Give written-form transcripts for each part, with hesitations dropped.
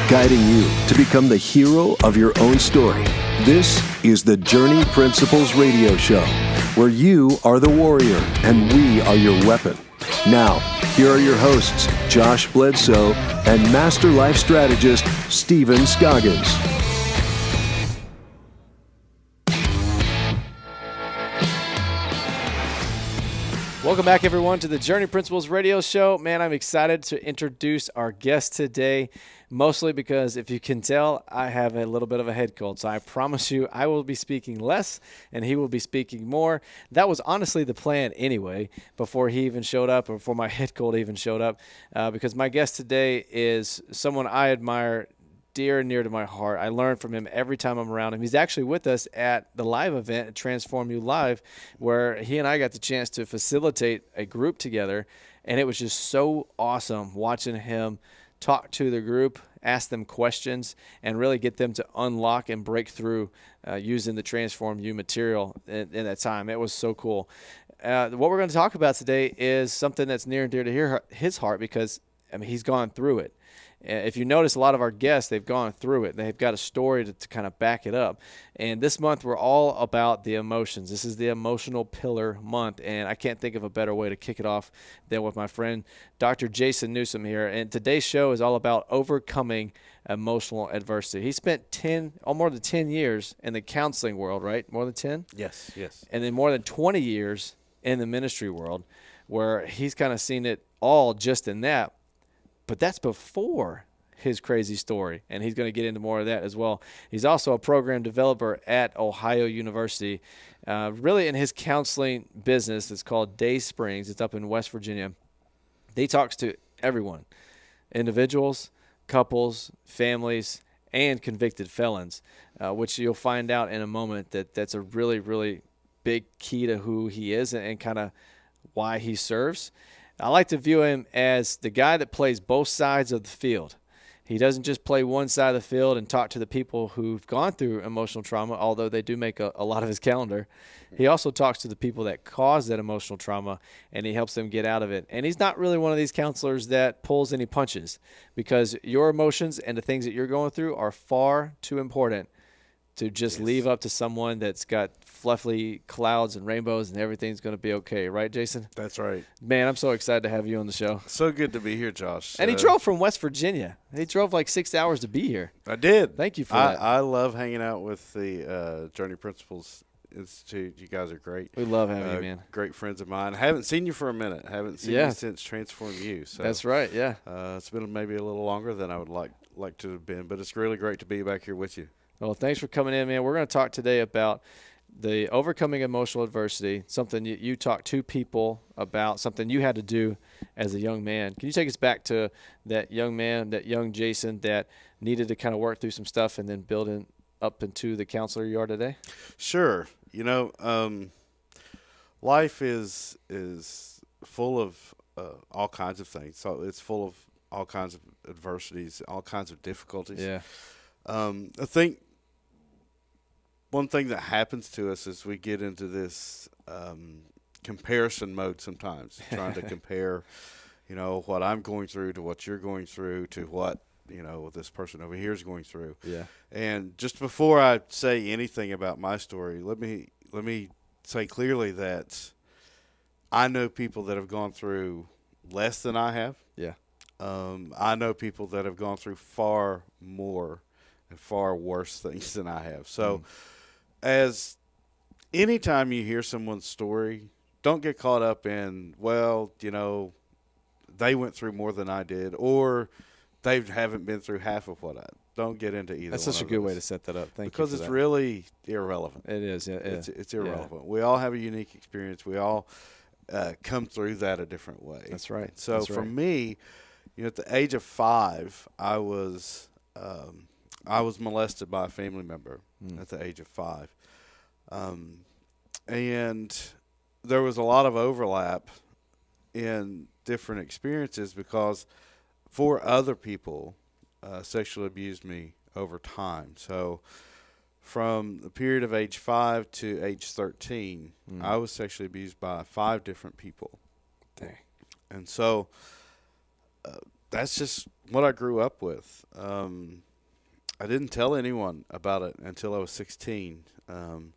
guiding you to become the hero of your own story. This is the Journey Principles Radio Show, where you are the warrior and we are your weapon. Now, here are your hosts, Josh Bledsoe and Master Life Strategist, Stephen Scoggins. Welcome back, everyone, to the Journey Principles Radio Show. Man, I'm excited to introduce our guest today, mostly because if you can tell, I have a little bit of a head cold. So I promise you I will be speaking less and he will be speaking more. That was honestly the plan anyway, before he even showed up or before my head cold even showed up, because my guest today is someone I admire dear and near to my heart. I learn from him every time I'm around him. He's actually with us at the live event at Transform You Live, where he and I got the chance to facilitate a group together, and it was just so awesome watching him talk to the group, ask them questions, and really get them to unlock and break through using the Transform You material in that time. It was so cool. What we're going to talk about today is something that's near and dear to his heart because, I mean, he's gone through it. If you notice, a lot of our guests, they've gone through it. They've got a story to kind of back it up. And this month, we're all about the emotions. This is the Emotional Pillar Month, and I can't think of a better way to kick it off than with my friend, Dr. Jason Newsome here. And today's show is all about overcoming emotional adversity. He spent more than 10 years in the counseling world, right? More than 10? Yes. And then more than 20 years in the ministry world, where he's kind of seen it all just in that. But that's before his crazy story, and he's going to get into more of that as well. He's also a program developer at Ohio University, really in his counseling business. It's called Dayspring. It's up in West Virginia. He talks to everyone, individuals, couples, families, and convicted felons, which you'll find out in a moment that's a really, really big key to who he is and kind of why he serves. I like to view him as the guy that plays both sides of the field. He doesn't just play one side of the field and talk to the people who've gone through emotional trauma, although they do make a lot of his calendar. He also talks to the people that cause that emotional trauma, and he helps them get out of it. And he's not really one of these counselors that pulls any punches, because your emotions and the things that you're going through are far too important to just leave up to someone that's got fluffy clouds and rainbows and everything's going to be okay. Right, Jason? That's right. Man, I'm so excited to have you on the show. So good to be here, Josh. And he drove from West Virginia. He drove like 6 hours to be here. I did. Thank you for that. I love hanging out with the Journey Principles Institute. You guys are great. We love having you, man. Great friends of mine. Haven't seen you for a minute. Haven't seen you since Transform You. So that's right, yeah. It's been maybe a little longer than I would like to have been, but it's really great to be back here with you. Well, thanks for coming in, man. We're going to talk today about the overcoming emotional adversity, something you talked to people about, something you had to do as a young man. Can you take us back to that young man, that young Jason that needed to kind of work through some stuff and then build up into the counselor you are today? Sure. You know, life is full of all kinds of things. So it's full of all kinds of adversities, all kinds of difficulties. Yeah. I think one thing that happens to us is we get into this comparison mode sometimes, trying to compare, you know, what I'm going through to what you're going through to what, you know, this person over here is going through. Yeah. And just before I say anything about my story, let me say clearly that I know people that have gone through less than I have. Yeah. I know people that have gone through far more and far worse things than I have. So as anytime you hear someone's story, don't get caught up in, well, you know, they went through more than I did, or they haven't been through half of what I. Don't get into either. That's such a good way to set that up. Thank you. Because it's really irrelevant. It is. Yeah. It's irrelevant. Yeah. We all have a unique experience. We all come through that a different way. That's right. So for me, you know, at the age of 5, I was molested by a family member at the age of 5. And there was a lot of overlap in different experiences because 4 other people sexually abused me over time. So from the period of age 5 to age 13, I was sexually abused by 5 different people. Dang. And so that's just what I grew up with. I didn't tell anyone about it until I was 16. And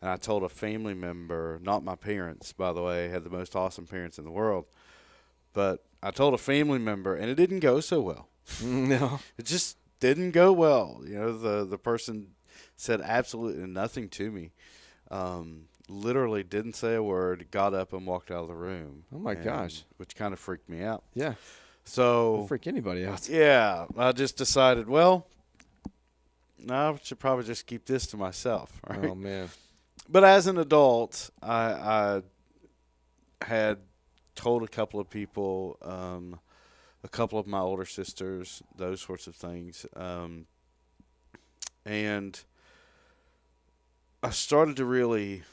I told a family member, not my parents, by the way. I had the most awesome parents in the world. But I told a family member, and it didn't go so well. No. It just didn't go well. You know, the person said absolutely nothing to me. Literally didn't say a word, got up and walked out of the room. Oh, my gosh. Which kind of freaked me out. Yeah. So It'll freak anybody out. yeah, I just decided, well, no, I should probably just keep this to myself. Right? Oh, man. But as an adult, I had told a couple of people, a couple of my older sisters, those sorts of things. And I started to really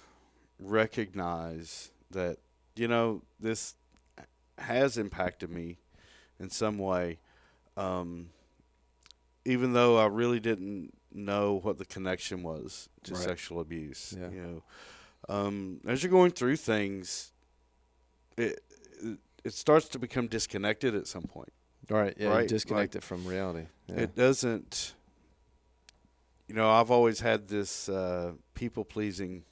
recognize that, you know, this has impacted me in some way, even though I really didn't know what the connection was to sexual abuse. Yeah. You know, as you're going through things, it starts to become disconnected at some point. Right. Yeah. Right? You disconnect it from reality. Yeah. It doesn't. You know, I've always had this people pleasing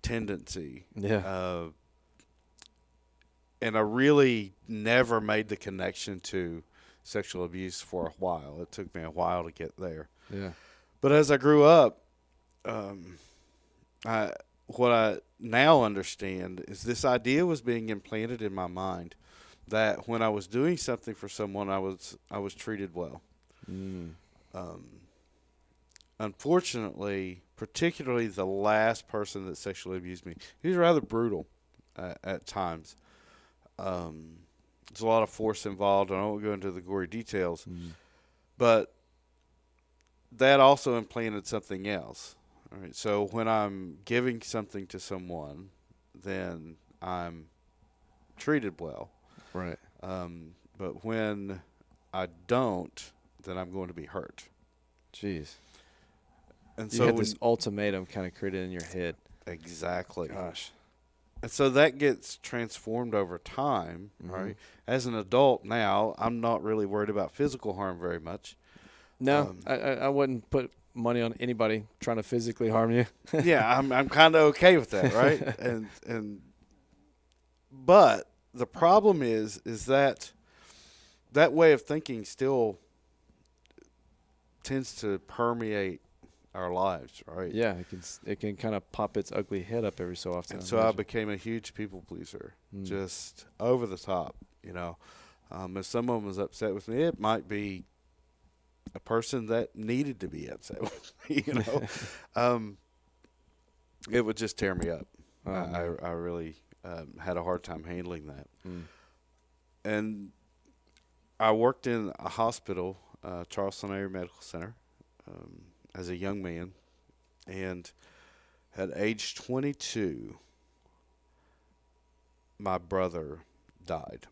tendency. Yeah. And I really never made the connection to sexual abuse for a while. It took me a while to get there. Yeah. But as I grew up, what I now understand is this idea was being implanted in my mind that when I was doing something for someone, I was treated well. Unfortunately, particularly the last person that sexually abused me, he was rather brutal at times. There's a lot of force involved. I don't go into the gory details, but that also implanted something else. All right, so when I'm giving something to someone, then I'm treated well. Right. But when I don't, then I'm going to be hurt. Jeez. And You so had this ultimatum kind of created in your head. exactly. Gosh. And so that gets transformed over time, right? As an adult now, I'm not really worried about physical harm very much. No, I wouldn't put money on anybody trying to physically harm you. Yeah, I'm kind of okay with that, right? But the problem is that way of thinking still tends to permeate our lives, right? Yeah, it can kind of pop its ugly head up every so often. And so I became a huge people pleaser, just over the top, you know. If someone was upset with me, it might be a person that needed to be upset with me, you know. It would just tear me up. I really had a hard time handling that. And I worked in a hospital, Charleston Area Medical Center, as a young man, and at age 22, my brother died.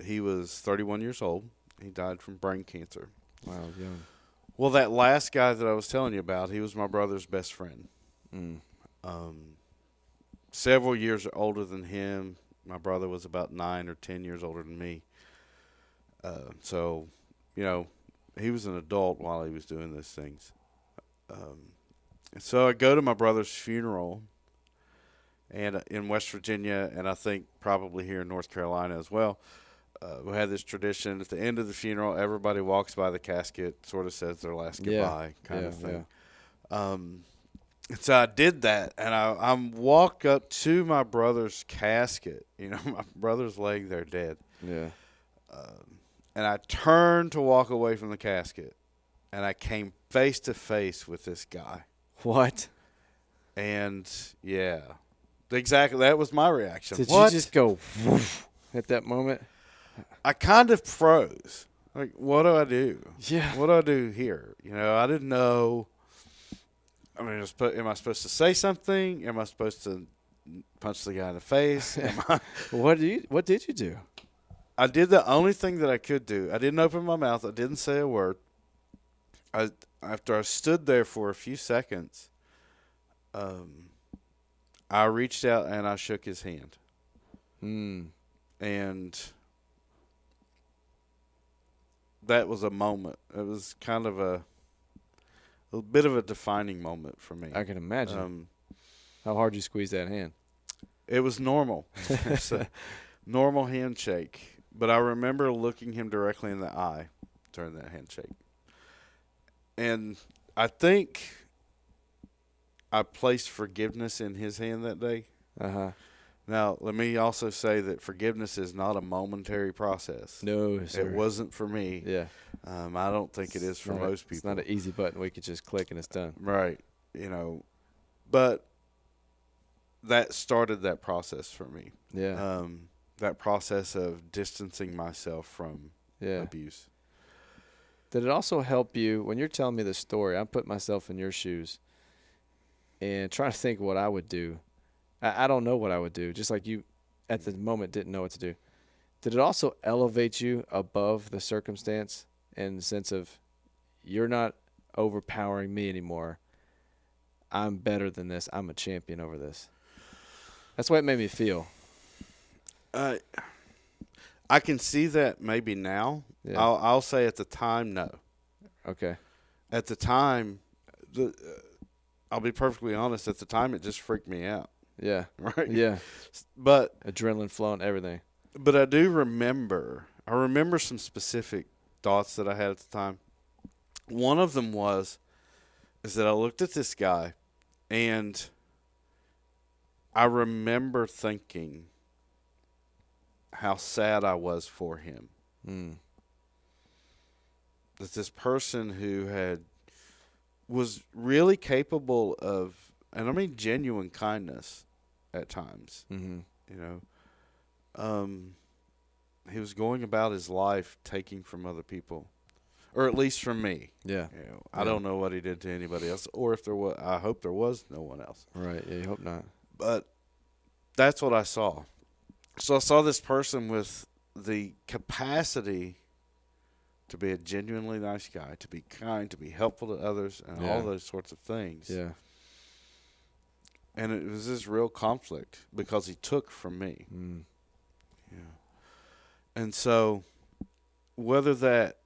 He was 31 years old. He died from brain cancer. Wow, young. Well, that last guy that I was telling you about, he was my brother's best friend. Several years older than him. My brother was about 9 or 10 years older than me. So, you know, he was an adult while he was doing those things. So I go to my brother's funeral, and in West Virginia, and I think probably here in North Carolina as well. We had this tradition at the end of the funeral, everybody walks by the casket, sort of says their last goodbye kind of thing. And so I did that, and I walked up to my brother's casket. You know, my brother's laying there dead. Yeah. And I turned to walk away from the casket, and I came face to face with this guy. What? And, yeah, exactly. That was my reaction. Did What? you just go woof at that moment? I kind of froze. Like, what do I do? Yeah. What do I do here? You know, I didn't know. I mean, am I supposed to say something? Am I supposed to punch the guy in the face? What did you do? I did the only thing that I could do. I didn't open my mouth. I didn't say a word. After I stood there for a few seconds, I reached out and I shook his hand. And that was a moment. It was kind of a bit of a defining moment for me. I can imagine. How hard you squeeze that hand? It was normal. It's a normal handshake. But I remember looking him directly in the eye during that handshake. And I think I placed forgiveness in his hand that day. Uh-huh. Now, let me also say that forgiveness is not a momentary process. No, sir. It wasn't for me. Yeah. I don't think it is for most people. It's not an easy button we could just click and it's done. Right. But that started that process for me. Yeah. That process of distancing myself from abuse. Did it also help you, when you're telling me the story, I'm putting myself in your shoes and trying to think what I would do. I don't know what I would do, just like you at the moment didn't know what to do. Did it also elevate you above the circumstance in the sense of you're not overpowering me anymore? I'm better than this. I'm a champion over this. That's the way it made me feel. I can see that maybe now. Yeah. I'll say at the time, no. Okay. At the time, I'll be perfectly honest. At the time, it just freaked me out. Yeah. Right. Yeah. But adrenaline flowing, everything. But I do remember. I remember some specific thoughts that I had at the time. One of them is that I looked at this guy, and I remember thinking how sad I was for him. That this person who was really capable of, and I mean genuine kindness at times. Mm-hmm. He was going about his life taking from other people, or at least from me. Yeah. I don't know what he did to anybody else, or if there was. I hope there was no one else. Right. Yeah. You hope not. But that's what I saw. So I saw this person with the capacity to be a genuinely nice guy, to be kind, to be helpful to others, and all those sorts of things. Yeah. And it was this real conflict because he took from me. Yeah. And so whether that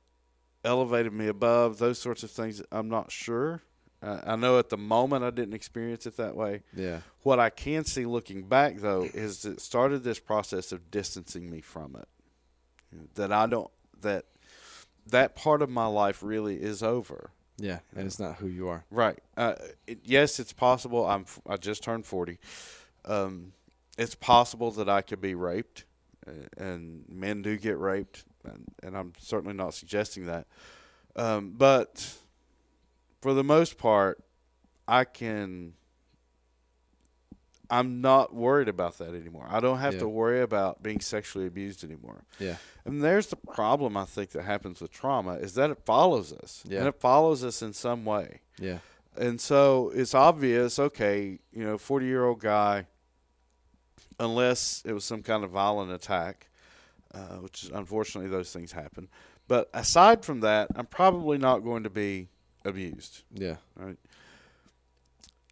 elevated me above, those sorts of things, I'm not sure. I know at the moment I didn't experience it that way. Yeah. What I can see looking back, though, is it started this process of distancing me from it. That part of my life really is over. Yeah, and it's not who you are. Right. Yes, it's possible. I just turned 40. It's possible that I could be raped, and men do get raped, and I'm certainly not suggesting that. But for the most part, I'm not worried about that anymore. I don't have to worry about being sexually abused anymore. Yeah. And there's the problem, I think, that happens with trauma is that it follows us. Yeah. And it follows us in some way. Yeah. And so it's obvious, okay, 40-year-old guy, unless it was some kind of violent attack, which unfortunately those things happen. But aside from that, I'm probably not going to be abused. Yeah. Right.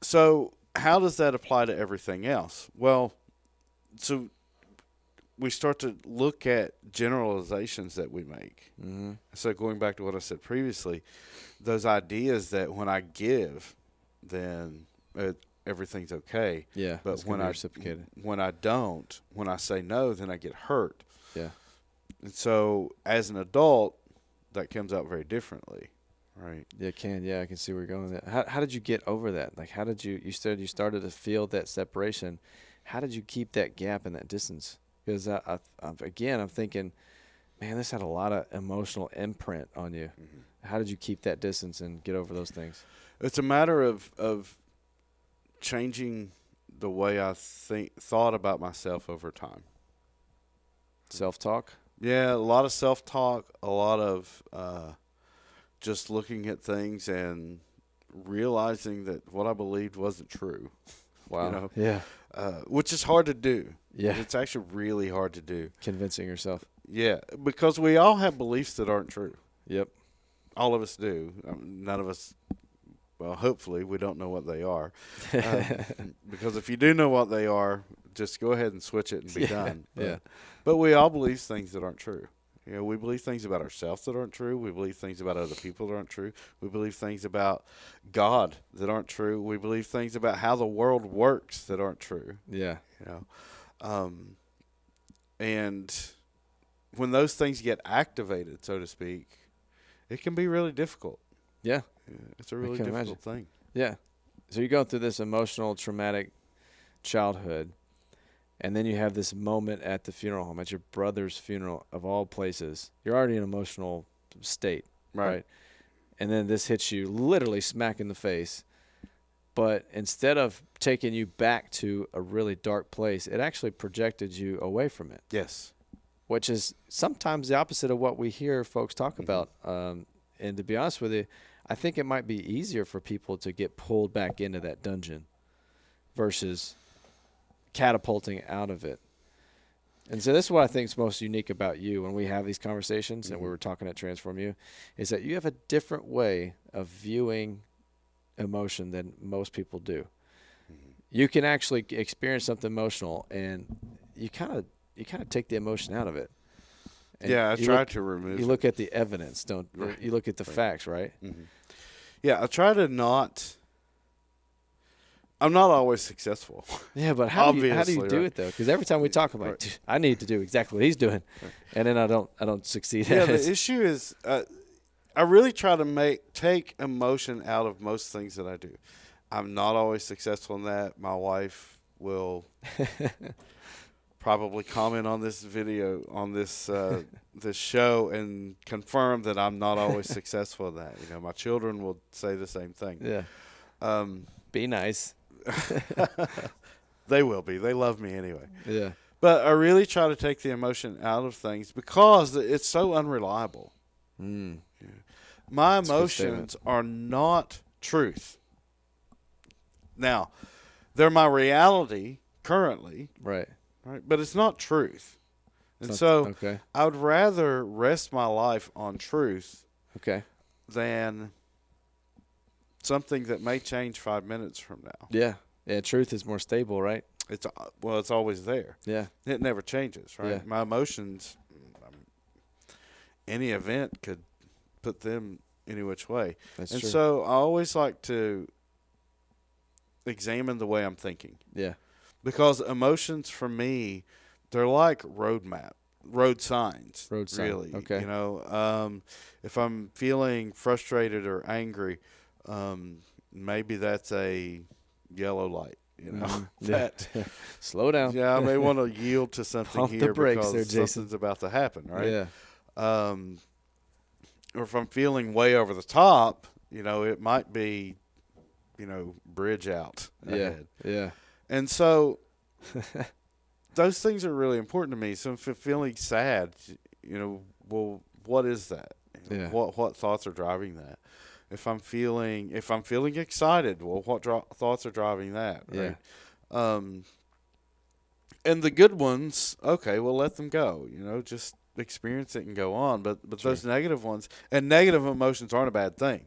So how does that apply to everything else? Well, so we start to look at generalizations that we make. Mm-hmm. So going back to what I said previously, those ideas that when I give, then everything's okay. Yeah, but when I don't, when I say no, then I get hurt. Yeah. And so as an adult, that comes out very differently. Right. Yeah, it can. Yeah, I can see where you're going with that. How did you get over that? Like, how did you said you started to feel that separation. How did you keep that gap and that distance? Because, I'm thinking, man, this had a lot of emotional imprint on you. Mm-hmm. How did you keep that distance and get over those things? It's a matter of changing the way I thought about myself over time. Self-talk? Yeah, a lot of self-talk, a lot of just looking at things and realizing that what I believed wasn't true. Wow. Yeah. Which is hard to do. Yeah. It's actually really hard to do. Convincing yourself. Yeah, because we all have beliefs that aren't true. Yep. All of us do. None of us, well, hopefully we don't know what they are. Because if you do know what they are, just go ahead and switch it and be done. But we all believe things that aren't true. You know, we believe things about ourselves that aren't true. We believe things about other people that aren't true. We believe things about God that aren't true. We believe things about how the world works that aren't true. Yeah. You know, and when those things get activated, so to speak, it can be really difficult. Yeah. It's a really difficult thing. Yeah. So you're going through this emotional, traumatic childhood, and then you have this moment at the funeral home, at your brother's funeral, of all places. You're already in an emotional state, right? And then this hits you literally smack in the face. But instead of taking you back to a really dark place, it actually projected you away from it. Yes. Which is sometimes the opposite of what we hear folks talk about. And to be honest with you, I think it might be easier for people to get pulled back into that dungeon versus catapulting out of it. And so this is what I think is most unique about you when we have these conversations, and we were talking at Transform You, is that you have a different way of viewing emotion than most people do. You can actually experience something emotional, and you kind of take the emotion out of it. And I try to remove. You look at the evidence, you look at the facts, right? Yeah, I try to not. I'm not always successful. Yeah, but how do you do right? it though? Because every time we talk about, it, I need to do exactly what he's doing, and then I don't succeed. Yeah, the issue is, I really try to take emotion out of most things that I do. I'm not always successful in that. My wife will probably comment on this video, on this this show, and confirm that I'm not always successful in that. You know, my children will say the same thing. Yeah. Be nice. They will be. They love me anyway. Yeah. But I really try to take the emotion out of things because it's so unreliable. Yeah. My emotions are not truth. Now, they're my reality currently. Right. But it's not truth. And okay. I would rather rest my life on truth than something that may change 5 minutes from now. Yeah. Yeah, truth is more stable, right? It's always there. Yeah. It never changes, right? Yeah. My emotions, any event could put them any which way. That's and true. So I always like to examine the way I'm thinking. Yeah. Because emotions for me, they're like road signs. Road sign. Really. Okay. You know, if I'm feeling frustrated or angry, maybe that's a yellow light. You know, that slow down. Yeah, I may want to yield to something Pump here the brakes because there, Jason. something's about to happen, right? Yeah. Or if I'm feeling way over the top, you know, it might be, you know, bridge out ahead. Yeah. And so those things are really important to me. So if I'm feeling sad, you know, well, what is that? You know, what thoughts are driving that? If I'm feeling excited, well, what thoughts are driving that? Right? Yeah. And the good ones, okay, well, let them go. You know, just experience it and go on. But those negative ones, and negative emotions aren't a bad thing,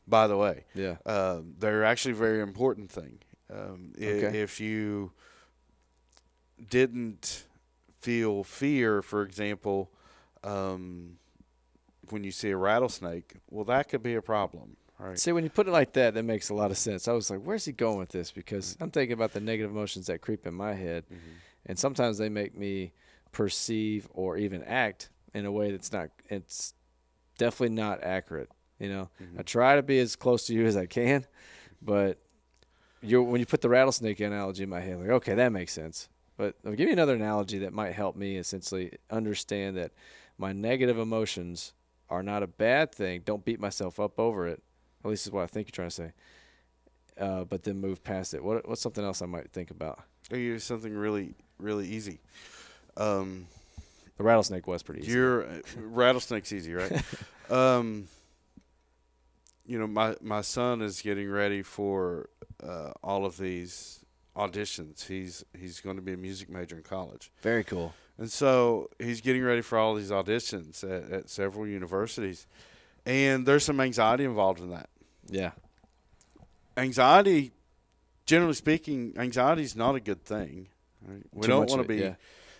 by the way. Yeah. They're actually a very important thing. If you didn't feel fear, for example, when you see a rattlesnake, well, that could be a problem, right? See, when you put it like that, that makes a lot of sense. I was like, where's he going with this? Because I'm thinking about the negative emotions that creep in my head, and sometimes they make me perceive or even act in a way that's not – it's definitely not accurate, you know. I try to be as close to you as I can, but when you put the rattlesnake analogy in my head, like, okay, that makes sense. But I'll give you another analogy that might help me essentially understand that my negative emotions are not a bad thing. Don't beat myself up over it. At least is what I think you're trying to say. But then move past it. What's something else I might think about? I'll give you something really, really easy. The rattlesnake was pretty easy. Rattlesnake's easy, right? You know, my son is getting ready for all of these auditions. He's going to be a music major in college. Very cool. And so he's getting ready for all these auditions at several universities. And there's some anxiety involved in that. Yeah. Generally speaking, anxiety is not a good thing. Right? We don't want to be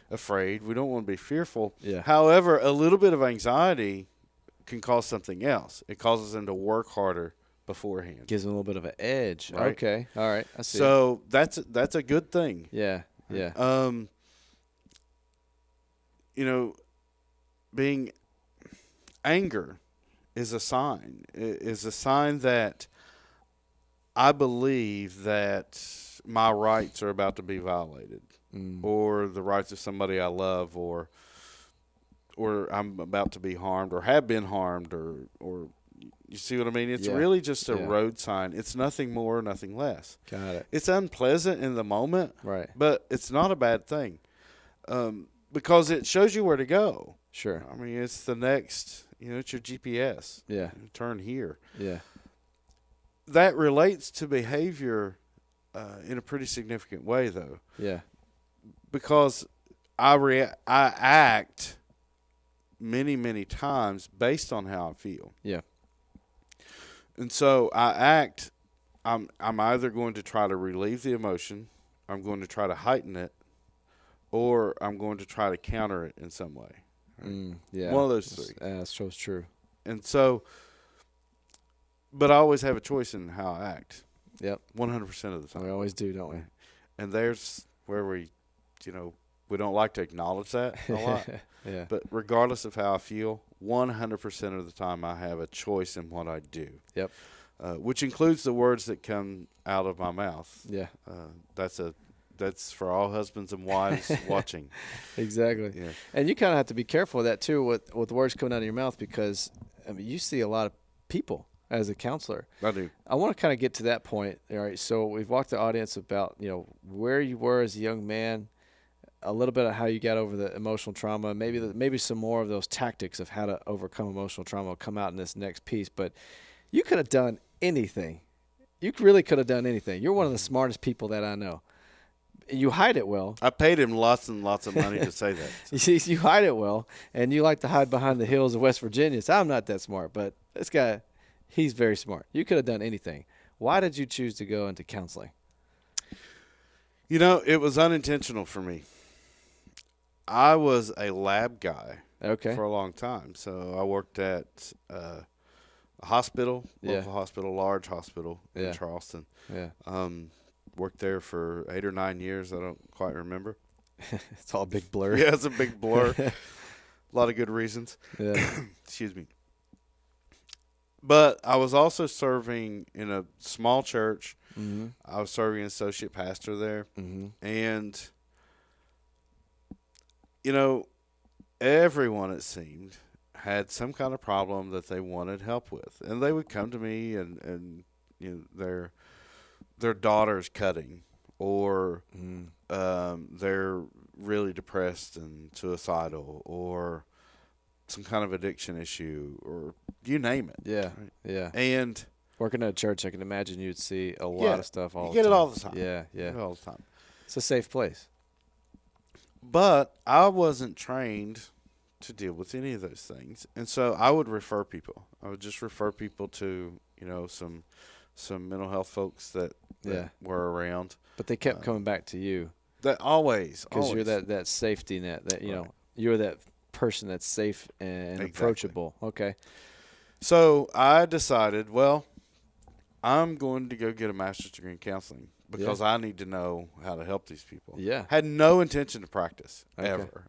afraid. We don't want to be fearful. Yeah. However, a little bit of anxiety can cause something else. It causes them to work harder beforehand. Gives them a little bit of an edge. Right. Okay. All right. I see. So that's a good thing. Yeah. Yeah. Being anger is a sign. It is a sign that I believe that my rights are about to be violated, or the rights of somebody I love, or I'm about to be harmed, or have been harmed, or you see what I mean? It's really just a road sign. It's nothing more, nothing less. Got it. It's unpleasant in the moment, Right. but it's not a bad thing, because it shows you where to go. Sure. I mean, it's the next, it's your GPS. Yeah. Turn here. Yeah. That relates to behavior in a pretty significant way, though. Yeah. Because I act many, many times based on how I feel. Yeah. And so I act, I'm either going to try to relieve the emotion, I'm going to try to heighten it, or I'm going to try to counter it in some way. Right? Yeah. One of those three. That's so true. And so, but I always have a choice in how I act. Yep. 100% of the time. We always do, don't we? And there's where we don't like to acknowledge that a lot. Yeah. But regardless of how I feel, 100% of the time I have a choice in what I do. Yep. Which includes the words that come out of my mouth. Yeah. That's for all husbands and wives watching. Exactly. Yeah. And you kind of have to be careful of that too with words coming out of your mouth, because you see a lot of people as a counselor. I do. I want to kind of get to that point. All right. So we've walked the audience about, where you were as a young man, a little bit of how you got over the emotional trauma, maybe some more of those tactics of how to overcome emotional trauma will come out in this next piece. But you could have done anything. You really could have done anything. You're one of the smartest people that I know. You hide it well. I paid him lots and lots of money to say that. You hide it well, and you like to hide behind the hills of West Virginia. So I'm not that smart, but this guy, he's very smart. You could have done anything. Why did you choose to go into counseling? It was unintentional for me. I was a lab guy for a long time. So I worked at a hospital, local hospital, large hospital in Charleston. Yeah. Worked there for 8 or 9 years. I don't quite remember. It's all a big blur. Yeah, it's a big blur. A lot of good reasons. Yeah. Excuse me. But I was also serving in a small church. Mm-hmm. I was serving as associate pastor there. Mm-hmm. And, everyone, it seemed, had some kind of problem that they wanted help with. And they would come to me and their daughter's cutting, or they're really depressed and suicidal, or some kind of addiction issue, or you name it. Yeah, right? yeah. And working at a church, I can imagine you'd see a lot of stuff all the time. You get it all the time. Yeah, yeah. You get it all the time. It's a safe place. But I wasn't trained to deal with any of those things. And so I would refer people. I would just refer people to, some mental health folks that were around. But they kept coming back to you. That always. Because you're that safety net, that, you're that person that's safe and approachable. Okay. So I decided, I'm going to go get a master's degree in counseling because I need to know how to help these people. Yeah. Had no intention to practice ever.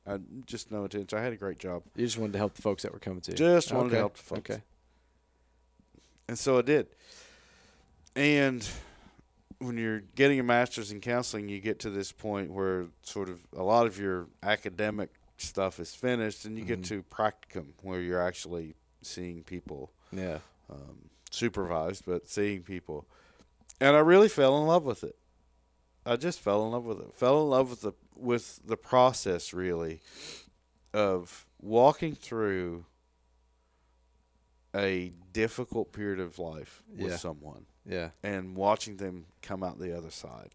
Just no intention. I had a great job. You just wanted to help the folks that were coming to you. Just wanted to help the folks. Okay. And so I did. And when you're getting a master's in counseling, you get to this point where sort of a lot of your academic stuff is finished, and you get to practicum, where you're actually seeing people. Yeah. Supervised, but seeing people. And I really fell in love with it. I just fell in love with it. Fell in love with the process, really, of walking through a difficult period of life with someone. Yeah. And watching them come out the other side.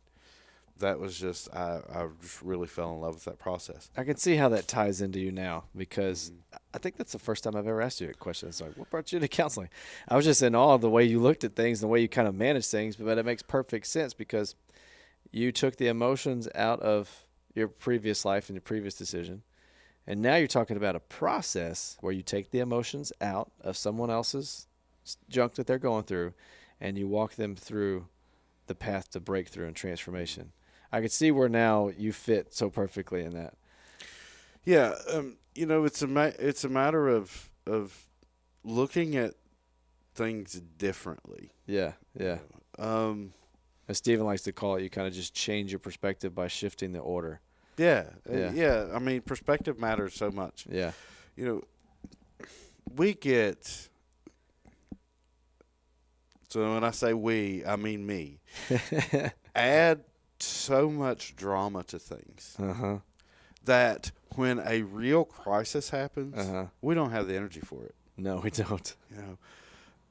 That was just, I just really fell in love with that process. I can see how that ties into you now, because I think that's the first time I've ever asked you a question. It's like, what brought you to counseling? I was just in awe of the way you looked at things and the way you kind of managed things, but it makes perfect sense because you took the emotions out of your previous life and your previous decision. And now you're talking about a process where you take the emotions out of someone else's junk that they're going through, and you walk them through the path to breakthrough and transformation. I could see where now you fit so perfectly in that. Yeah, it's a matter of looking at things differently. Yeah. As Stephen likes to call it, you kind of just change your perspective by shifting the order. Yeah. I mean, perspective matters so much. Yeah. We get. So when I say we, I mean me. Add so much drama to things that when a real crisis happens, we don't have the energy for it. No, we don't.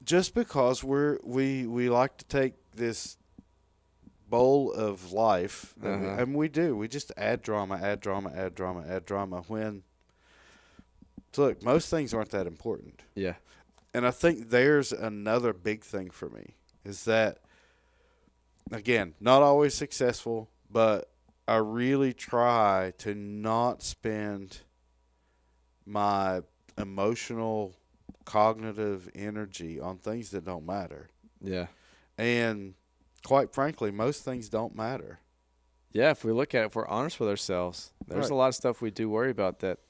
Just because we like to take this bowl of life, and we do. We just add drama. When, look, most things aren't that important. Yeah. And I think there's another big thing for me is that, again, not always successful, but I really try to not spend my emotional, cognitive energy on things that don't matter. Yeah. And quite frankly, most things don't matter. Yeah, if we look at it, if we're honest with ourselves, there's a lot of stuff we do worry about that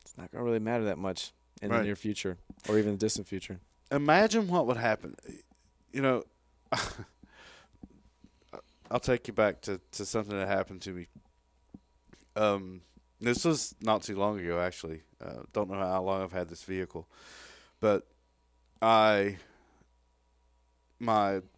it's not going to really matter that much in the near future or even the distant future. Imagine what would happen. I'll take you back to something that happened to me. This was not too long ago, actually. Don't know how long I've had this vehicle. But my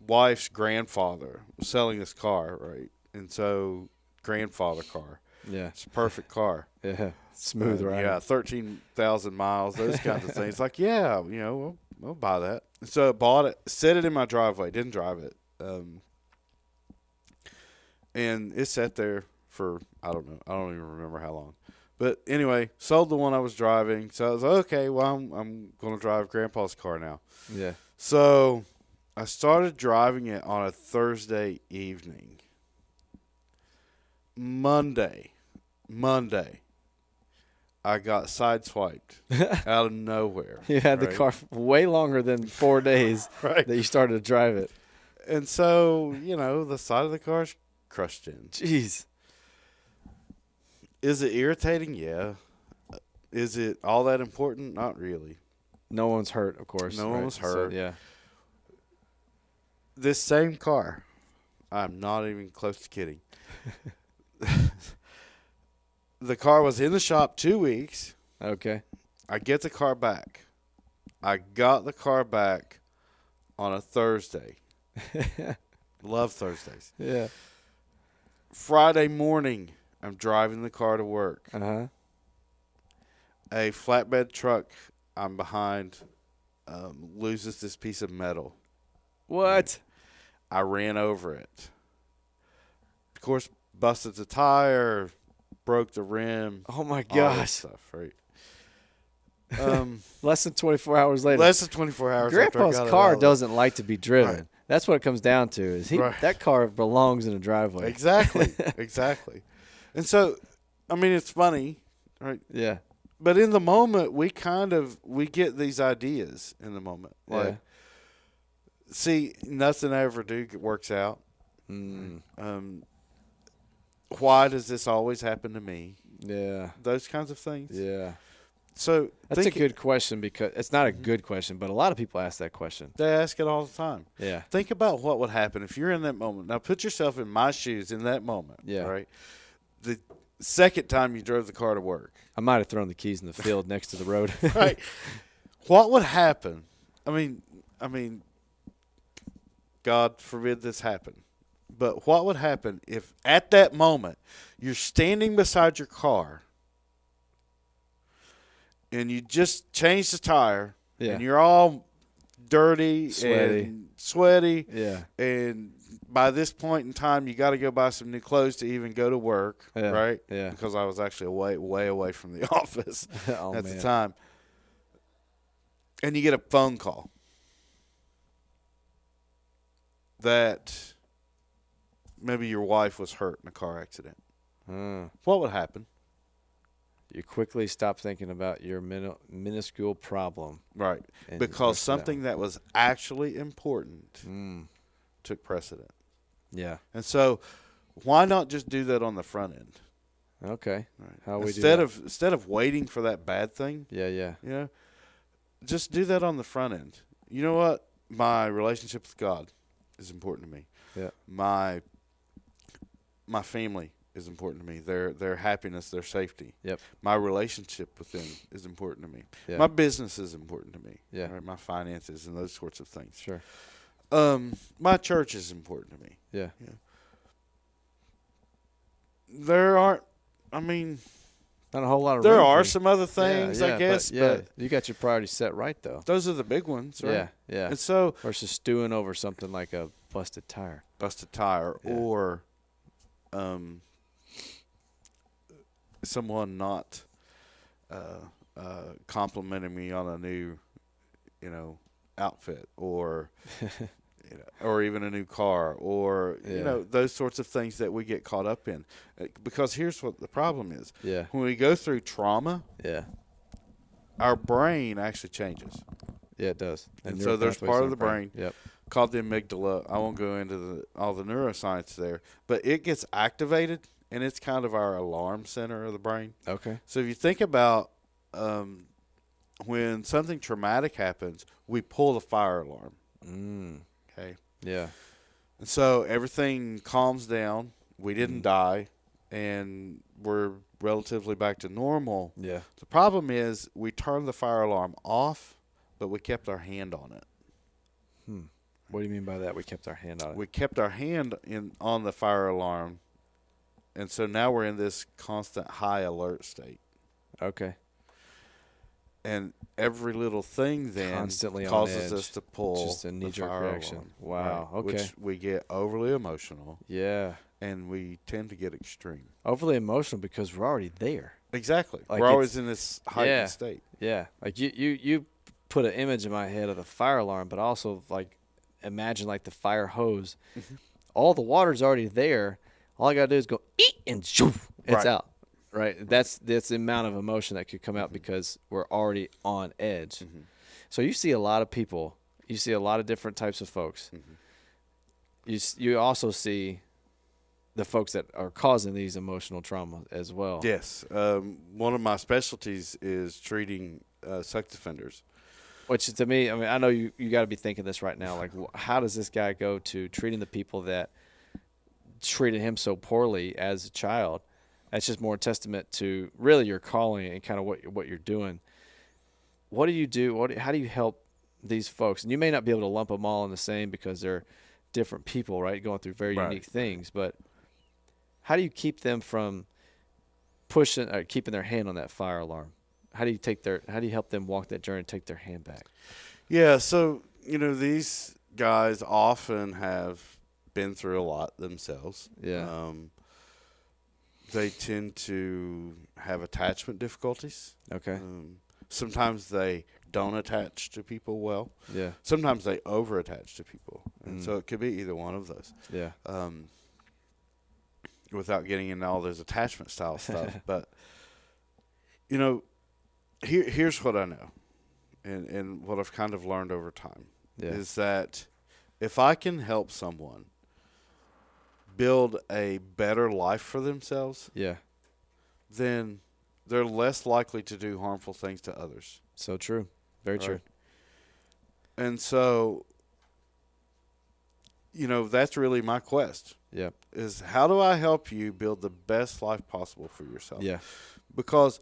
wife's grandfather was selling this car, right? And so, grandfather car. Yeah. It's a perfect car. Yeah. Smooth, right? Yeah, 13,000 miles, those kinds of things. Like, yeah, we'll buy that. So I bought it, set it in my driveway, didn't drive it. And it sat there for, I don't know, I don't even remember how long. But anyway, sold the one I was driving. So I was like, okay, well, I'm going to drive Grandpa's car now. Yeah. So I started driving it on a Thursday evening. Monday, I got sideswiped out of nowhere. You had the car way longer than 4 days that you started to drive it. And so, the side of the car's crushed in. Jeez. Is it irritating? Yeah. Is it all that important? Not really. No one's hurt, of course. No one was hurt. So, yeah. This same car, I'm not even close to kidding. The car was in the shop 2 weeks. Okay. I get the car back. I got the car back on a Thursday. Love Thursdays. Yeah. Friday morning, I'm driving the car to work. Uh-huh. A flatbed truck I'm behind loses this piece of metal. What? I ran over it. Of course, busted the tire, broke the rim. Oh, my all that gosh. Stuff, right? Less than 24 hours later. Less than 24 hours Grandpa's after I got car it doesn't like to be driven. Right. That's what it comes down to. Is that car belongs in a driveway. Exactly. And so, I mean, it's funny, right? Yeah. But in the moment, we get these ideas in the moment. Like, see, nothing I ever do works out. Why does this always happen to me? Yeah. Those kinds of things. Yeah. So that's a good question because it's not a good question, but a lot of people ask that question. They ask it all the time. Yeah. Think about what would happen if you're in that moment. Now put yourself in my shoes in that moment. Yeah. Right. The second time you drove the car to work. I might have thrown the keys in the field next to the road. Right. What would happen? I mean, God forbid this happen. But what would happen if at that moment you're standing beside your car and you just changed the tire and you're all dirty and sweaty. Yeah. And by this point in time, you got to go buy some new clothes to even go to work, right? Yeah. Because I was actually way away from the office at the time. And you get a phone call that maybe your wife was hurt in a car accident, what would happen? You quickly stop thinking about your minuscule problem. Right. And Because something that was actually important took precedent. Yeah. And so why not just do that on the front end? Okay. Right. How we do that? Instead of waiting for that bad thing, Yeah. just do that on the front end. You know what? My relationship with God is important to me. Yeah. My family is important to me. Their happiness, their safety. Yep. My relationship with them is important to me. Yeah. My business is important to me. Yeah. Right? My finances and those sorts of things. Sure. My church is important to me. Yeah. There aren't. I mean, not a whole lot of. There room are for some other things, I guess. But you got your priorities set right though. Those are the big ones, right? Yeah. And so versus stewing over something like a busted tire. Or someone not complimenting me on a new, outfit or or even a new car or those sorts of things that we get caught up in. Because here's what the problem is. Yeah. When we go through trauma, our brain actually changes. Yeah, it does. And so there's part of the brain Yep. called the amygdala. I won't go into all the neuroscience there, but it gets activated, and it's kind of our alarm center of the brain. Okay. So if you think about when something traumatic happens, we pull the fire alarm. Okay. Yeah. And so everything calms down. We didn't die, and we're relatively back to normal. Yeah. The problem is we turned the fire alarm off, but we kept our hand on it. What do you mean by that? We kept our hand on it. We kept our hand on the fire alarm, and so now we're in this constant high alert state. Okay. And every little thing then Constantly causes on edge. us to pull Just a the knee-jerk fire reaction. alarm. Wow. Right, Okay. Which we get overly emotional. Yeah. And we tend to get extreme. Overly emotional because we're already there. Exactly. Like we're always in this heightened Yeah. state. Yeah. Like you put an image in my head of the fire alarm, but also like imagine like the fire hose. All the water's already there. All I gotta do is go eat and shoof, it's out. Right. That's the amount of emotion that could come out because we're already on edge. So you see a lot of people. You see a lot of different types of folks. You also see the folks that are causing these emotional trauma as well. Yes. One of my specialties is treating sex offenders. Which to me, I mean, I know you got to be thinking this right now. Like, how does this guy go to treating the people that treated him so poorly as a child? That's just more testament to really your calling and kind of what you're doing. What do you do? How do you help these folks? And you may not be able to lump them all in the same because they're different people, right? Going through very unique things. But how do you keep them from pushing or keeping their hand on that fire alarm? How do you help them walk that journey and take their hand back? Yeah, so, these guys often have been through a lot themselves. Yeah. They tend to have attachment difficulties. Okay. Sometimes they don't attach to people well. Yeah. Sometimes they over-attach to people. And so it could be either one of those. Yeah. Without getting into all those attachment style stuff. But, here's what I know and what I've kind of learned over time is that if I can help someone build a better life for themselves, then they're less likely to do harmful things to others. So true. Very true. And so, that's really my quest. Yeah. Is how do I help you build the best life possible for yourself? Yeah. Because,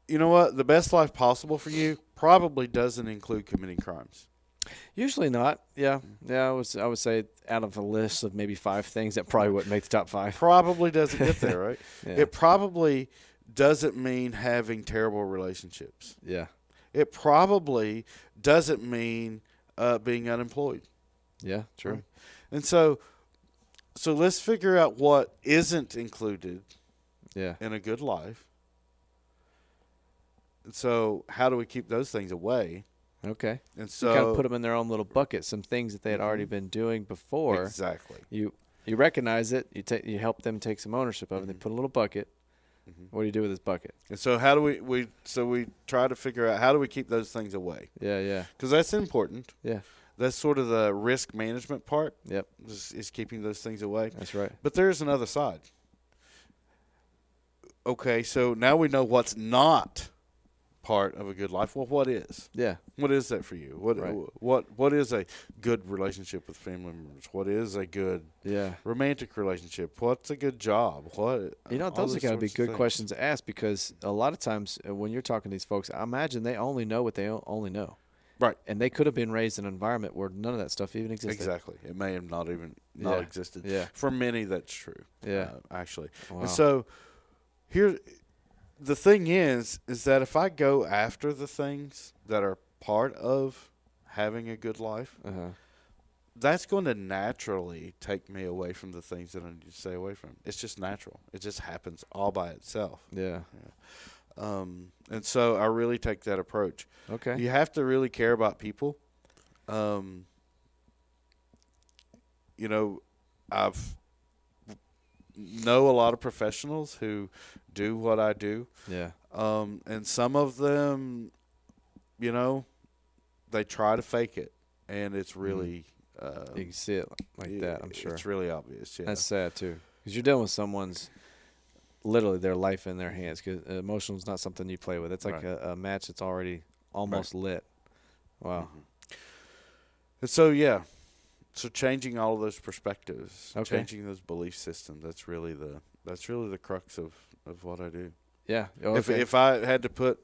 you know what? The best life possible for you probably doesn't include committing crimes. Usually not. Yeah. Yeah. I would say out of a list of maybe 5 things that probably wouldn't make the top 5. Probably doesn't get there, right? Yeah. It probably doesn't mean having terrible relationships. Yeah. It probably doesn't mean being unemployed. Yeah. True. Right? And so let's figure out what isn't included in a good life. And so how do we keep those things away? Okay. And so you kind of put them in their own little bucket, some things that they had already been doing before. Exactly. You You recognize it. You help them take some ownership of it. They put a little bucket. What do you do with this bucket? And so how do we try to figure out how do we keep those things away? Yeah. Because that's important. Yeah. That's sort of the risk management part. Yep. Is keeping those things away. That's right. But there's another side. Okay, so now we know what's not part of a good life. Well, what is? Yeah. What is that for you? What is a good relationship with family members? What is a good romantic relationship? What's a good job? Those are got to be good questions to ask, because a lot of times when you're talking to these folks, I imagine they only know what they only know. Right. And they could have been raised in an environment where none of that stuff even existed. Exactly. It may have not existed. Yeah. For many, that's true. Yeah. Actually. Wow. And so here, the thing is that if I go after the things that are part of having a good life, that's going to naturally take me away from the things that I need to stay away from. It's just natural. It just happens all by itself. Yeah. And so I really take that approach. Okay. You have to really care about people. I've know a lot of professionals who do what I do. Yeah. And some of them, they try to fake it, and it's really you can see it like that, I'm sure. It's really obvious. Yeah. That's sad too, because you're dealing with someone's literally their life in their hands. Because emotional is not something you play with. It's like a match that's already almost lit. Wow. And so so changing all of those perspectives, changing those belief systems, that's really the crux of what I do. Yeah. Okay. If I had to put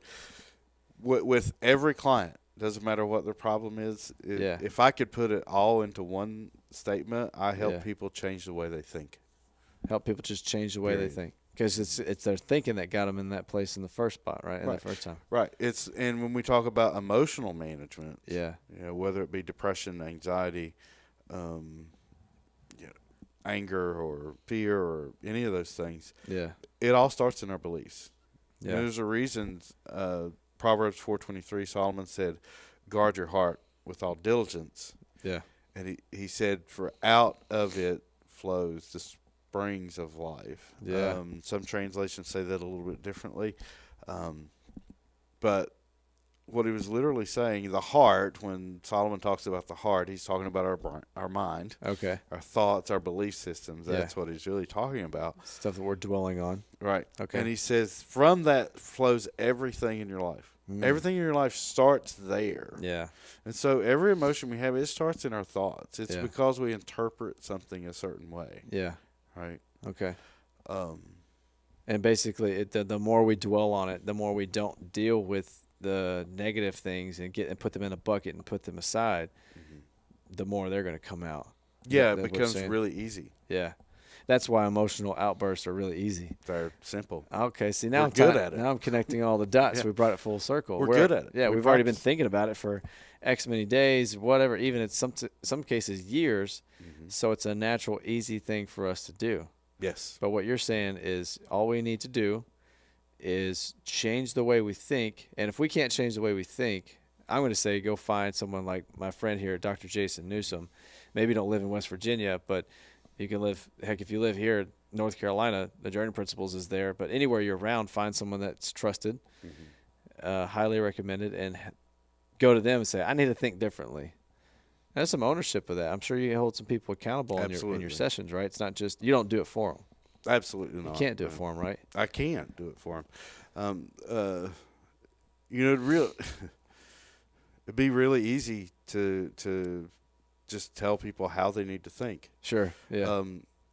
with every client, doesn't matter what their problem is, if I could put it all into one statement, I help people change the way they think. Help people just change the way they think. Because it's their thinking that got them in that place in the first spot, right? The first time. Right. And when we talk about emotional management, whether it be depression, anxiety, anger or fear or any of those things, it all starts in our beliefs. Yeah. There's a reason Proverbs 4:23, Solomon said, guard your heart with all diligence. Yeah. And he said, for out of it flows the springs of life. Yeah. Some translations say that a little bit differently. But what he was literally saying, the heart, when Solomon talks about the heart, he's talking about our mind, our thoughts, our belief systems. That's what he's really talking about. Stuff that we're dwelling on. Right. Okay. And he says, from that flows everything in your life. Everything in your life starts there. Yeah. And so every emotion we have, it starts in our thoughts. It's because we interpret something a certain way. Yeah. Right. Okay. And basically, the more we dwell on it, the more we don't deal with the negative things and put them in a bucket and put them aside, the more they're going to come out. Yeah, it becomes really easy. Yeah. That's why emotional outbursts are really easy. They're simple. Okay, see, now I'm good at it. Now I'm connecting all the dots. We brought it full circle. We're good at it. Yeah, we've already been thinking about it for X many days, whatever, even in some cases years. So it's a natural, easy thing for us to do. Yes. But what you're saying is all we need to do is change the way we think. And if we can't change the way we think, I'm going to say go find someone like my friend here, Dr. Jason Newsome. Maybe don't live in West Virginia, but you can live, if you live here in North Carolina, the Journey Principles is there. But anywhere you're around, find someone that's trusted, highly recommended, and go to them and say, I need to think differently. There's some ownership of that. I'm sure you hold some people accountable in your sessions, right? It's not just, you don't do it for them. Absolutely not. You can't do it for them, right? I can't do it for them. It'd be really easy to just tell people how they need to think. Sure. Yeah.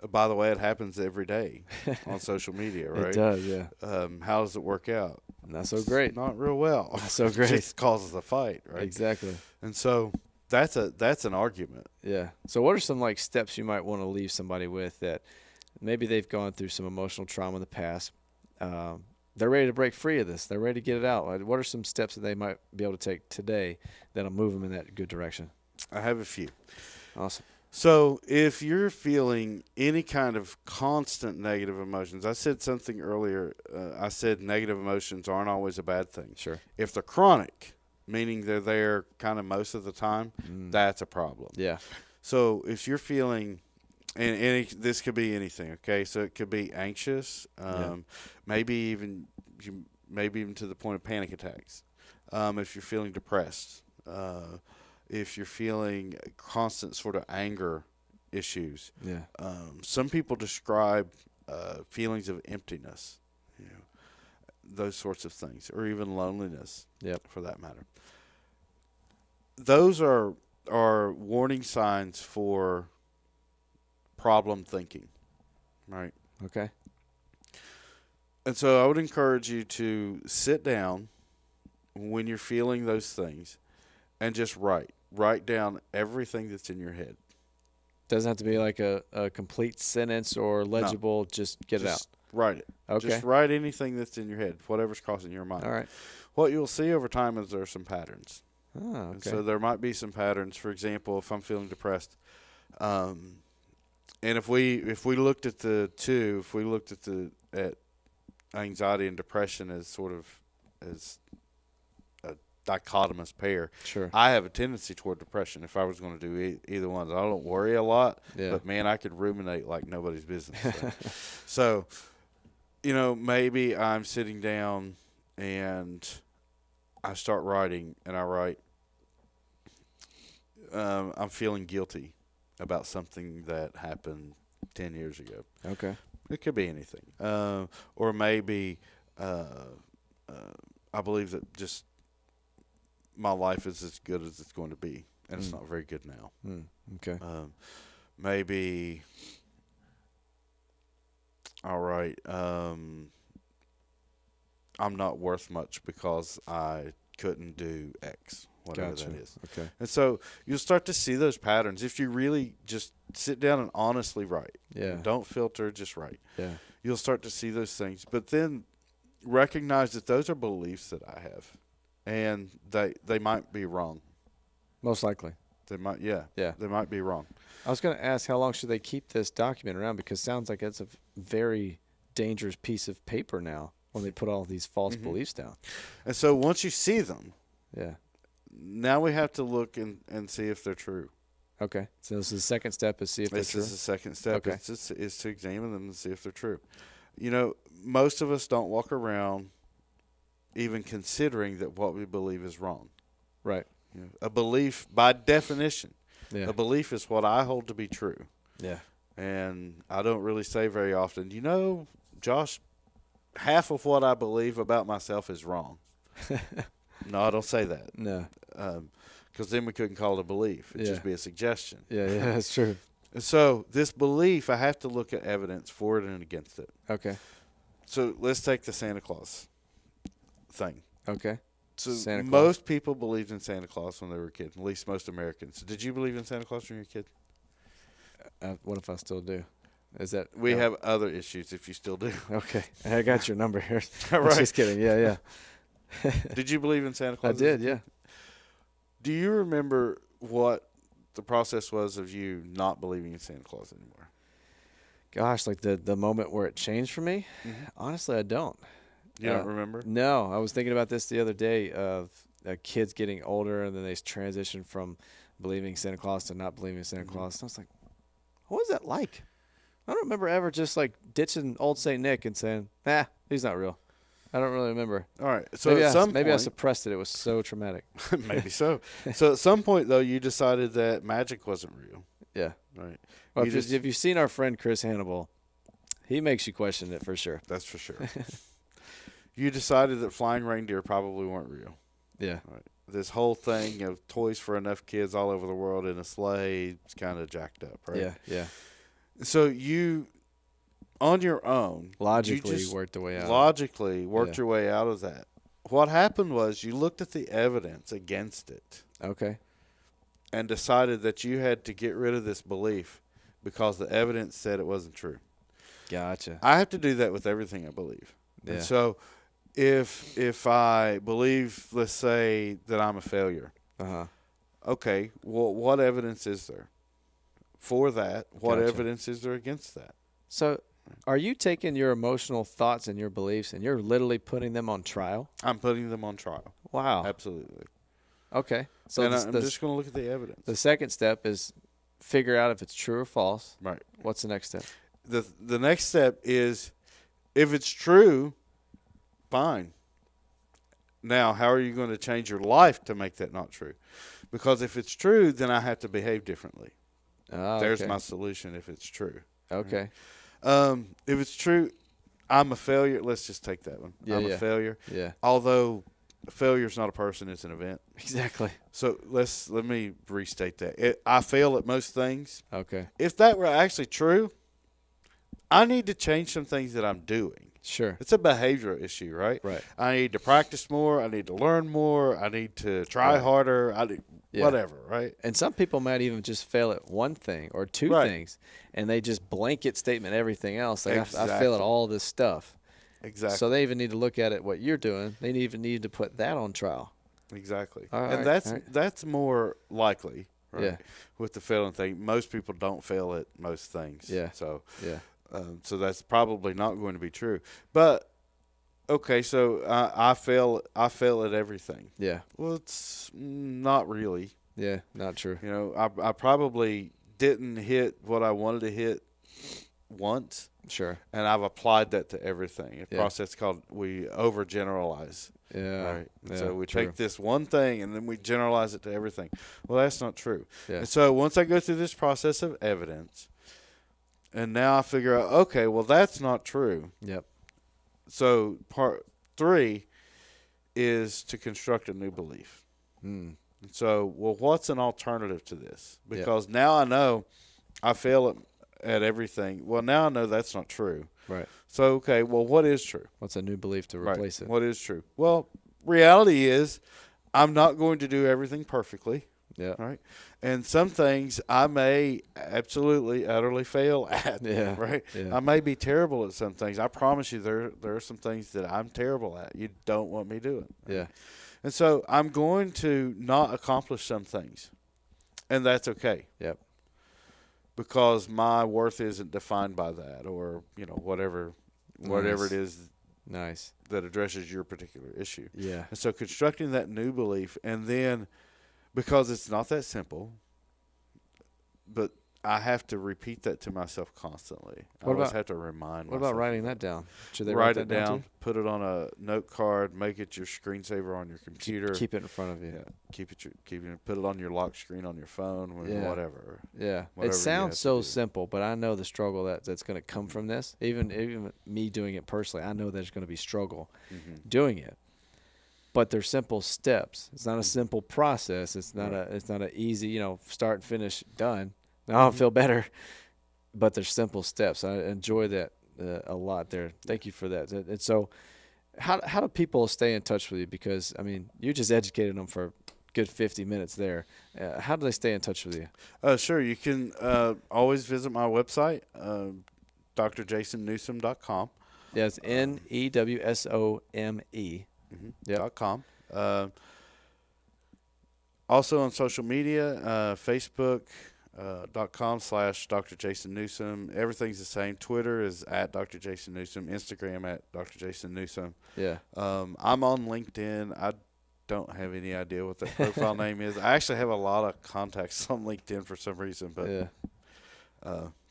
By the way, it happens every day on social media, right? It does. Yeah. How does it work out? Not so great. Not real well. Not so great. It just causes a fight, right? Exactly. And so that's an argument. Yeah. So what are some steps you might want to leave somebody with that maybe they've gone through some emotional trauma in the past? They're ready to break free of this. They're ready to get it out. What are some steps that they might be able to take today that'll move them in that good direction? I have a few. Awesome. So if you're feeling any kind of constant negative emotions, I said something earlier. I said negative emotions aren't always a bad thing. Sure. If they're chronic, meaning they're there kind of most of the time, that's a problem. Yeah. So if you're feeling And this could be anything, okay? So it could be anxious, maybe even to the point of panic attacks. If you're feeling depressed, if you're feeling constant sort of anger issues. Yeah. Some people describe feelings of emptiness, those sorts of things, or even loneliness, for that matter. Those are warning signs for problem thinking, right? Okay. And so I would encourage you to sit down when you're feeling those things and just write down everything that's in your head. Doesn't have to be like a complete sentence or legible. No. Just get it out. Write it. Okay. Just write anything that's in your head, whatever's crossing your mind. All right. What you'll see over time is there are some patterns. Oh, okay. And so there might be some patterns. For example, if I'm feeling depressed, and if we looked at at anxiety and depression as sort of as a dichotomous pair. Sure. I have a tendency toward depression if I was going to do either one. I don't worry a lot, but man, I could ruminate like nobody's business. So, maybe I'm sitting down and I start writing, and I write, I'm feeling guilty about something that happened 10 years ago. Okay. It could be anything. Or maybe I believe that just my life is as good as it's going to be, and it's not very good now. Okay. Maybe, all right, I'm not worth much because I couldn't do X, whatever that is. Okay. And so you'll start to see those patterns if you really just sit down and honestly write. Yeah. Don't filter, just write. Yeah. You'll start to see those things. But then recognize that those are beliefs that I have, and they might be wrong. Most likely. They might, they might be wrong. I was going to ask, how long should they keep this document around? Because it sounds like it's a very dangerous piece of paper now when they put all these false beliefs down. And so once you see them, yeah, now we have to look and see if they're true. Okay. So this is the second step, is see if they're true? This is the second step. Okay. Is to examine them and see if they're true. Most of us don't walk around even considering that what we believe is wrong. Right. A belief, by definition, a belief is what I hold to be true. Yeah. And I don't really say very often, Josh, half of what I believe about myself is wrong. No, I don't say that. No. Because then we couldn't call it a belief. It'd just be a suggestion. Yeah, that's true. And so this belief, I have to look at evidence for it and against it. Okay. So let's take the Santa Claus thing. Okay. So Santa Claus. most people believed in Santa Claus when they were a kid, at least most Americans. Did you believe in Santa Claus when you were a kid? What if I still do? Is that we have other issues if you still do? Okay. I got your number here. Right. Just kidding. Yeah. Did you believe in Santa Claus? I did, yeah. Do you remember what the process was of you not believing in Santa Claus anymore? Gosh, like the moment where it changed for me? Honestly, I don't. You don't remember? No. I was thinking about this the other day of kids getting older, and then they transition from believing Santa Claus to not believing in Santa Claus. And I was like, what was that like? I don't remember ever just like ditching old St. Nick and saying, he's not real. I don't really remember. All right. So maybe I suppressed it. It was so traumatic. Maybe so. So at some point, though, you decided that magic wasn't real. Yeah. Right. Well, if you've seen our friend Chris Hannibal, he makes you question it for sure. That's for sure. You decided that flying reindeer probably weren't real. Yeah. Right. This whole thing of toys for enough kids all over the world in a sleigh is kind of jacked up, right? Yeah. So you, on your own, logically worked your way out of that. What happened was you looked at the evidence against it. Okay. And decided that you had to get rid of this belief because the evidence said it wasn't true. Gotcha. I have to do that with everything I believe. Yeah. And so if I believe, let's say, that I'm a failure, okay, well, what evidence is there for that? What evidence is there against that? So are you taking your emotional thoughts and your beliefs and you're literally putting them on trial? I'm putting them on trial. Wow. Absolutely. Okay. So and I'm just going to look at the evidence. The second step is figure out if it's true or false. Right. What's the next step? The next step is, if it's true, fine. Now, how are you going to change your life to make that not true? Because if it's true, then I have to behave differently. There's my solution if it's true. Okay. If it's true, I'm a failure. Let's just take that one. I'm a failure. Yeah. Although failure is not a person, it's an event. Exactly. So let me restate that. I fail at most things. Okay. If that were actually true, I need to change some things that I'm doing. Sure. It's a behavioral issue, right? Right. I need to practice more. I need to learn more. I need to try harder. Whatever, right? And some people might even just fail at one thing or two things, and they just blanket statement everything else. Like, Exactly. I fail at all this stuff. Exactly. So they even need to look at it, what you're doing. They even need to put that on trial. Exactly. All And right. that's more likely, right? Yeah. With the failing thing. Most people don't fail at most things. Yeah. So, Yeah. so that's probably not going to be true. But okay, so I fail at everything. Yeah. Well, it's not really. Yeah. Not true. You know, I probably didn't hit what I wanted to hit once, Sure. and I've applied that to everything. A process called we overgeneralize. Yeah. Right. Yeah, So we true. take this one thing and then we generalize it to everything. Well, that's not true. Yeah. And so once I go through this process of evidence, and now I figure out, okay, well, that's not true. Yep. So part 3 is to construct a new belief. So, well, what's an alternative to this? Because now I know I fail at everything. Well, now I know that's not true. Right. So, okay, well, what is true? What's a new belief to replace it? What is true? Well, reality is I'm not going to do everything perfectly. Yeah. Right. And some things I may absolutely, utterly fail at. Yeah. Right. Yeah. I may be terrible at some things. I promise you there are some things that I'm terrible at. You don't want me doing. Right? Yeah. And so I'm going to not accomplish some things. And that's okay. Yep. Because my worth isn't defined by that, or, you know, whatever it is Nice. that addresses your particular issue. Yeah. And so constructing that new belief, and then because it's not that simple, but I have to repeat that to myself constantly. I always have to remind myself. What about writing that down? Should they write that it down, too? put it on a note card, make it your screensaver on your computer. Keep it in front of you. Yeah, keep it. Put it on your lock screen on your phone, whatever. Yeah. Whatever It you sounds have so to do. simple, but I know the struggle that's going to come from this. Even me doing it personally, I know there's going to be struggle doing it. But they're simple steps. It's not a simple process. It's not a easy, start and finish, done. Now I'll feel better. But they're simple steps. I enjoy that a lot there. Thank you for that. And so how do people stay in touch with you? Because, I mean, you just educated them for a good 50 minutes there. How do they stay in touch with you? Sure. You can always visit my website, drjasonnewsome.com. Yeah, it's Newsome. Yep. .com. Also on social media, Facebook, .com/Dr. Jason Newsome. Everything's the same. Twitter is at Dr. Jason Newsome. Instagram at Dr. Jason Newsome. Yeah. I'm on LinkedIn. I don't have any idea what that profile name is. I actually have a lot of contacts on LinkedIn for some reason, but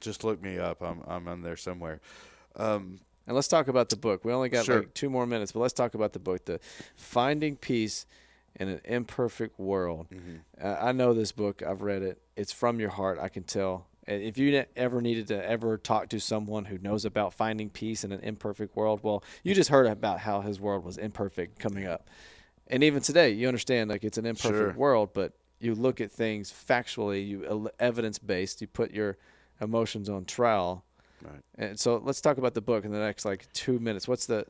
just look me up. I'm on there somewhere. And let's talk about the book. We only got Sure. like 2 more minutes, but let's talk about the book, The Finding Peace in an Imperfect World. I know this book. I've read it. It's from your heart, I can tell. And if you ever needed to ever talk to someone who knows about finding peace in an imperfect world, well, you just heard about how his world was imperfect coming up. And even today, you understand, like, it's an imperfect world, but you look at things factually, you evidence-based, you put your emotions on trial. Right. And so let's talk about the book in the next, 2 minutes. What's the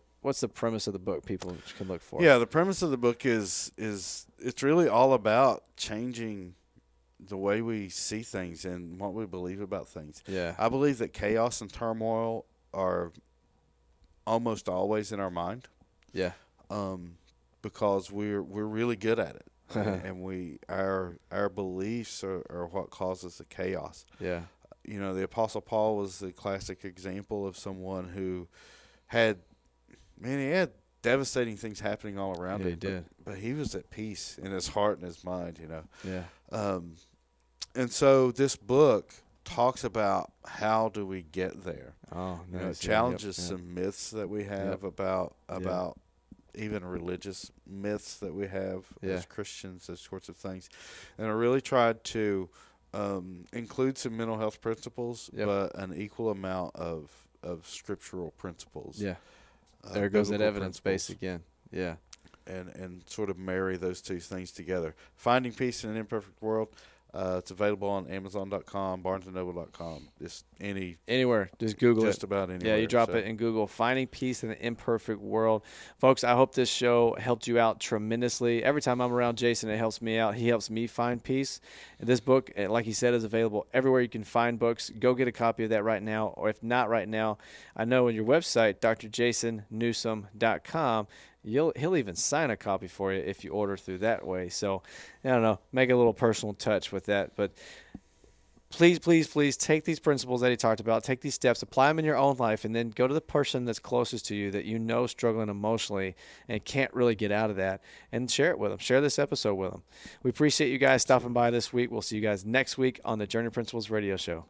premise of the book people can look for? Yeah, the premise of the book is it's really all about changing the way we see things and what we believe about things. Yeah. I believe that chaos and turmoil are almost always in our mind. Yeah. Because we're really good at it. And our beliefs are what causes the chaos. Yeah. You know, the Apostle Paul was the classic example of someone who he had devastating things happening all around him. He did. But he was at peace in his heart and his mind, you know. Yeah. And so this book talks about how do we get there. Oh, You know, it nice. challenges Yep. some myths that we have about even religious myths that we have as Christians, those sorts of things. And I really tried to include some mental health principles, but an equal amount of scriptural principles. Yeah. There goes that biblical evidence base principles. again. Yeah. And sort of marry those two things together. Finding Peace in an Imperfect World. It's available on Amazon.com, BarnesandNoble.com. Just anywhere. Just Google it. Just about anywhere. Yeah, you drop it in Google. Finding Peace in an Imperfect World. Folks, I hope this show helped you out tremendously. Every time I'm around Jason, it helps me out. He helps me find peace. And this book, like he said, is available everywhere you can find books. Go get a copy of that right now. Or if not right now, I know on your website, drjasonnewsome.com, he'll even sign a copy for you if you order through that way. So, I don't know, make a little personal touch with that. But please, please, please take these principles that he talked about, take these steps, apply them in your own life, and then go to the person that's closest to you that you know is struggling emotionally and can't really get out of that, and share it with them. Share this episode with them. We appreciate you guys stopping by this week. We'll see you guys next week on the Journey Principles Radio Show.